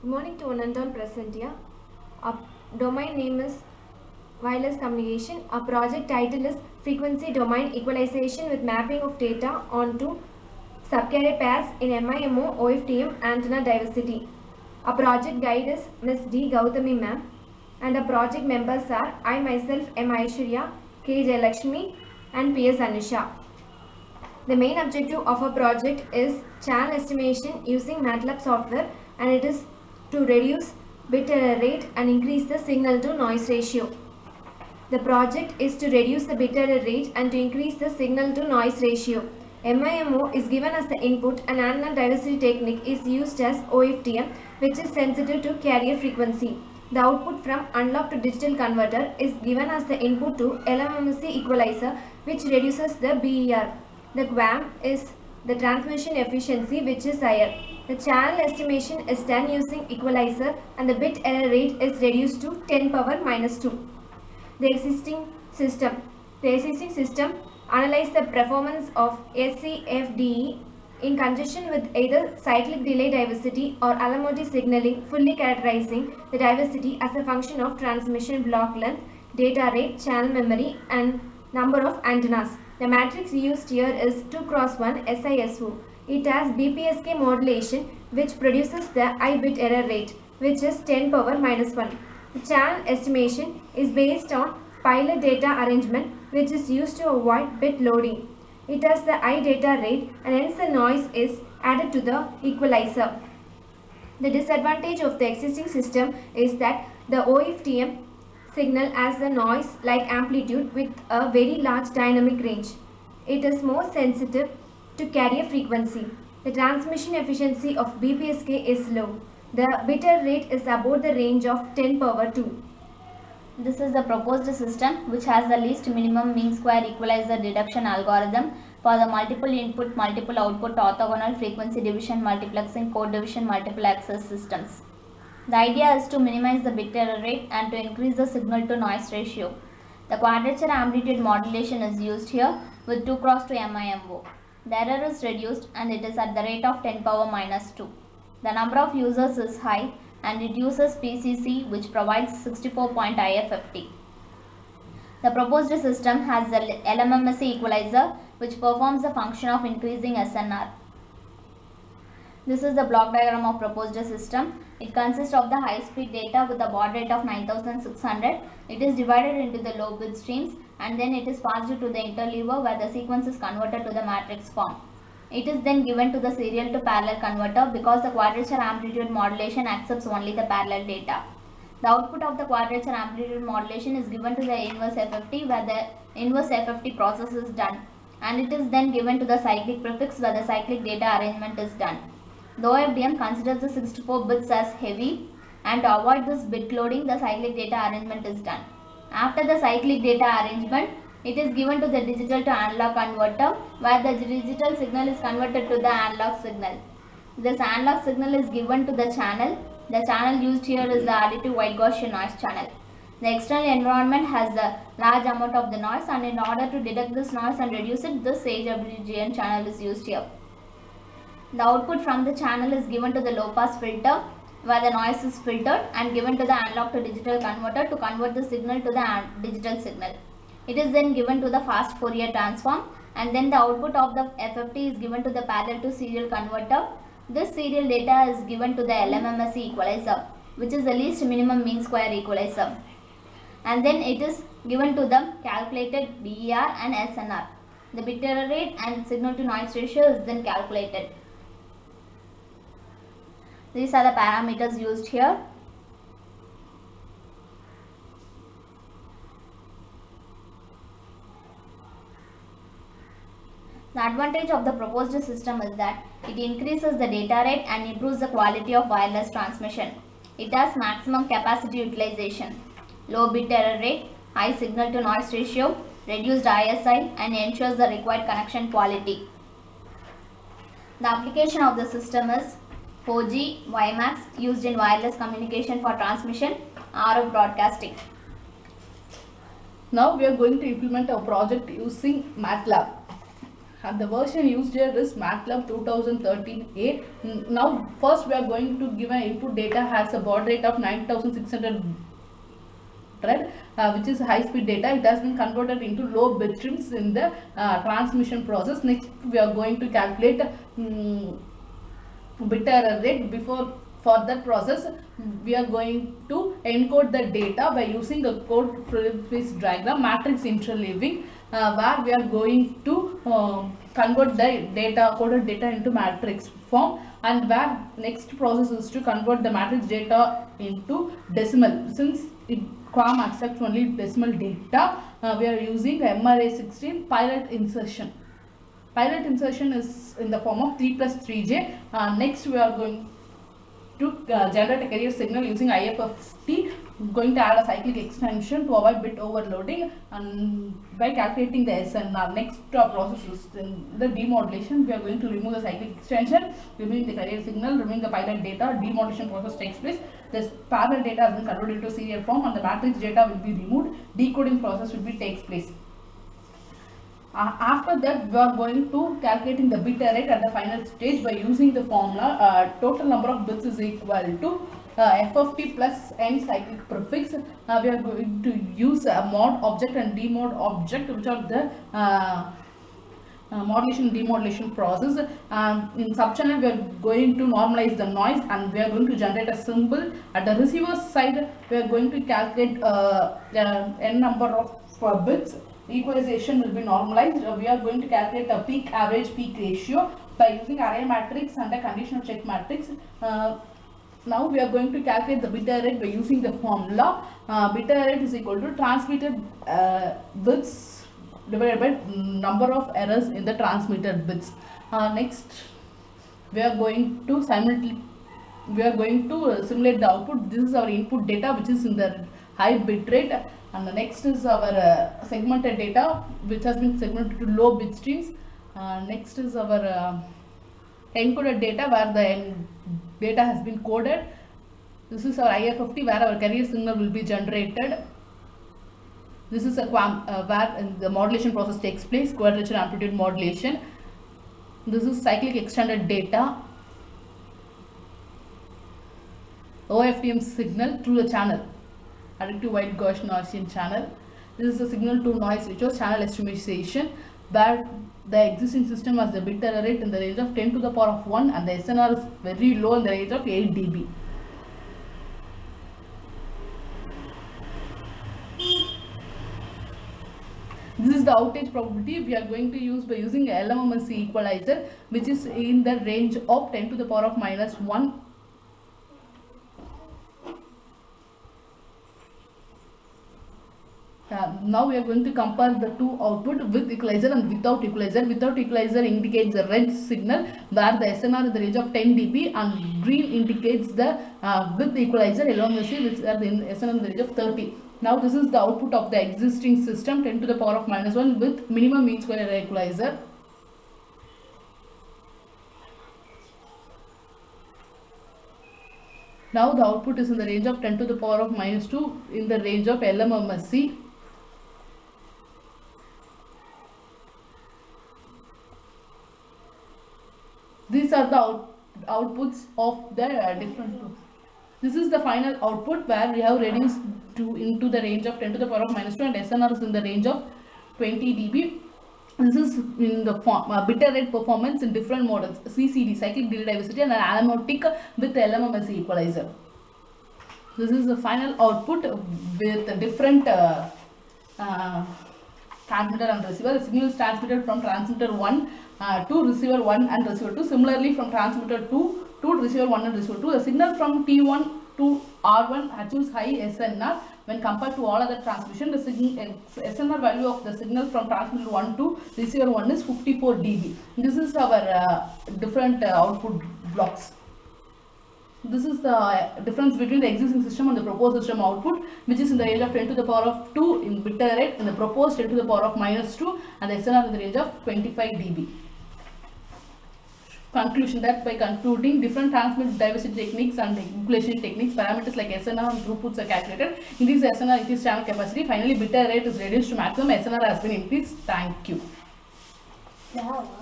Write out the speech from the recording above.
Good morning to one and all present here. Our domain name is wireless communication. Our project title is frequency domain equalization with mapping of data onto subcarrier pairs in MIMO OFDM antenna diversity. Our project guide is Ms. D. Gautami ma'am, and our project members are I myself M. Aishwarya, K. Jayalakshmi and P. S. Anusha. The main objective of our project is channel estimation using MATLAB software, and it is to reduce bit error rate and increase the signal to noise ratio. The project is to reduce the bit error rate and to increase the signal to noise ratio. MIMO is given as the input and antenna diversity technique is used as OFDM, which is sensitive to carrier frequency. The output from analog to digital converter is given as the input to LMMC equalizer, which reduces the BER. The QAM is the transmission efficiency, which is higher. The channel estimation is done using equalizer and the bit error rate is reduced to 10 power minus 2. The existing system analyzes the performance of SCFDE in conjunction with either cyclic delay diversity or Alamotti signaling, fully characterizing the diversity as a function of transmission block length, data rate, channel memory and number of antennas. The matrix used here is 2 cross 1 SISO. It has BPSK modulation, which produces the I bit error rate, which is 10 power minus 1. The channel estimation is based on pilot data arrangement, which is used to avoid bit loading. It has the I data rate and hence the noise is added to the equalizer. The disadvantage of the existing system is that the OFDM signal has a noise like amplitude with a very large dynamic range. It is more sensitive to carrier frequency. The transmission efficiency of BPSK is low. The bit error rate is about the range of 10 power 2. This is the proposed system which has the least minimum mean square equalizer deduction algorithm for the multiple input, multiple output, orthogonal frequency division, multiplexing, code division, multiple access systems. The idea is to minimize the bit error rate and to increase the signal to noise ratio. The quadrature amplitude modulation is used here with 2 cross 2 MIMO. The error is reduced and it is at the rate of 10 power minus 2. The number of users is high and it uses PCC, which provides 64.IFFT. The proposed system has the LMMC equalizer, which performs the function of increasing SNR. This is the block diagram of proposed system. It consists of the high-speed data with a baud rate of 9600. It is divided into the low bit streams and then it is passed to the interleaver where the sequence is converted to the matrix form. It is then given to the serial to parallel converter because the quadrature amplitude modulation accepts only the parallel data. The output of the quadrature amplitude modulation is given to the inverse FFT where the inverse FFT process is done, and it is then given to the cyclic prefix where the cyclic data arrangement is done. The OFDM considers the 64 bits as heavy, and to avoid this bit loading, the cyclic data arrangement is done. After the cyclic data arrangement, it is given to the digital to analog converter where the digital signal is converted to the analog signal. This analog signal is given to the channel. The channel used here is the additive white Gaussian noise channel. The external environment has a large amount of the noise, and in order to detect this noise and reduce it, this SageWGN channel is used here. The output from the channel is given to the low pass filter where the noise is filtered and given to the analog to digital converter to convert the signal to the digital signal. It is then given to the fast Fourier transform, and then the output of the FFT is given to the parallel to serial converter. This serial data is given to the LMMC equalizer, which is the least minimum mean square equalizer, and then it is given to the calculated BER and SNR. The bit error rate and signal to noise ratio is then calculated. These are the parameters used here. The advantage of the proposed system is that it increases the data rate and improves the quality of wireless transmission. It has maximum capacity utilization, low bit error rate, high signal to noise ratio, reduced ISI, and ensures the required connection quality. The application of the system is 4G WiMAX used in wireless communication for transmission, RF broadcasting. Now we are going to implement a project using MATLAB. And the version used here is MATLAB 2013A. Now first we are going to give an input data has a baud rate of 9600 which is high speed data. It has been converted into low bit streams in the transmission process. Next we are going to calculate bit error rate. Before for that process we are going to encode the data by using the code frequency diagram matrix interleaving, where we are going to convert the data coded data into matrix form, and where next process is to convert the matrix data into decimal. Since it QAM accepts only decimal data, we are using MRA16 pilot insertion. Pilot insertion is in the form of 3 plus 3j. Next we are going to generate a carrier signal using IFFT, going to add a cyclic extension to avoid bit overloading, and by calculating the SNR. Next process is in the demodulation. We are going to remove the cyclic extension, removing the carrier signal, removing the pilot data. Demodulation process takes place. This parallel data has been converted into serial form, and the matrix data will be removed. Decoding process will be takes place. After that we are going to calculating the bit rate at the final stage by using the formula. Total number of bits is equal to FFT plus n cyclic prefix. We are going to use a mod object and demod object, which are the modulation demodulation process. In subchannel we are going to normalize the noise, and we are going to generate a symbol. At the receiver side we are going to calculate n number of bits. Equalization will be normalized. We are going to calculate a peak average peak ratio by using array matrix and a conditional check matrix. Now we are going to calculate the bit error rate by using the formula. Bit error rate is equal to transmitted bits divided by number of errors in the transmitted bits. Next we are going to simulate the output. This is our input data, which is in the high bit rate, and the next is our segmented data, which has been segmented to low bit streams. Next is our encoded data, where the data has been coded. This is our IFFT, where our carrier signal will be generated. This is a QAM, where the modulation process takes place, quadrature amplitude modulation. This is cyclic extended data, OFDM signal through the channel, additive white Gaussian Gaussian channel. This is a signal to noise ratio channel estimation, where the existing system has the bit error rate in the range of 10 to the power of 1, and the SNR is very low in the range of 8 dB. This is the outage probability we are going to use by using LMMC equalizer, which is in the range of 10 to the power of minus 1. Now we are going to compare the two output with equalizer and without equalizer. Without equalizer indicates the red signal, where the SNR is in the range of 10 dB, and green indicates the with the equalizer, LMMC, which are the SNR in the range of 30. Now this is the output of the existing system, 10 to the power of minus 1 with minimum mean square error equalizer. Now the output is in the range of 10 to the power of minus 2 in the range of LMMC. These are the outputs of the different groups. This is the final output, where we have reduced into the range of 10 to the power of minus 2, and SNR is in the range of 20 dB. This is in the bit error rate performance in different models: CCD, cyclic delay diversity, and an anamorphic with LMMC equalizer. This is the final output with different transmitter and receiver. The signal is transmitted from transmitter 1 to receiver 1 and receiver 2. Similarly, from transmitter 2 to receiver 1 and receiver 2. The signal from T1 to R1 achieves high SNR when compared to all other transmission. The SNR value of the signal from transmitter 1 to receiver 1 is 54 dB. This is our different output blocks. This is the difference between the existing system and the proposed system output, which is in the range of 10 to the power of 2 in bit error rate, and the proposed 10 to the power of minus 2, and the SNR in the range of 25 dB. Conclusion: that by concluding different transmit diversity techniques and equalization techniques, parameters like SNR and throughputs are calculated. Increase SNR, increase channel capacity. Finally, bit error rate is reduced to maximum. SNR has been increased. Thank you. Yeah.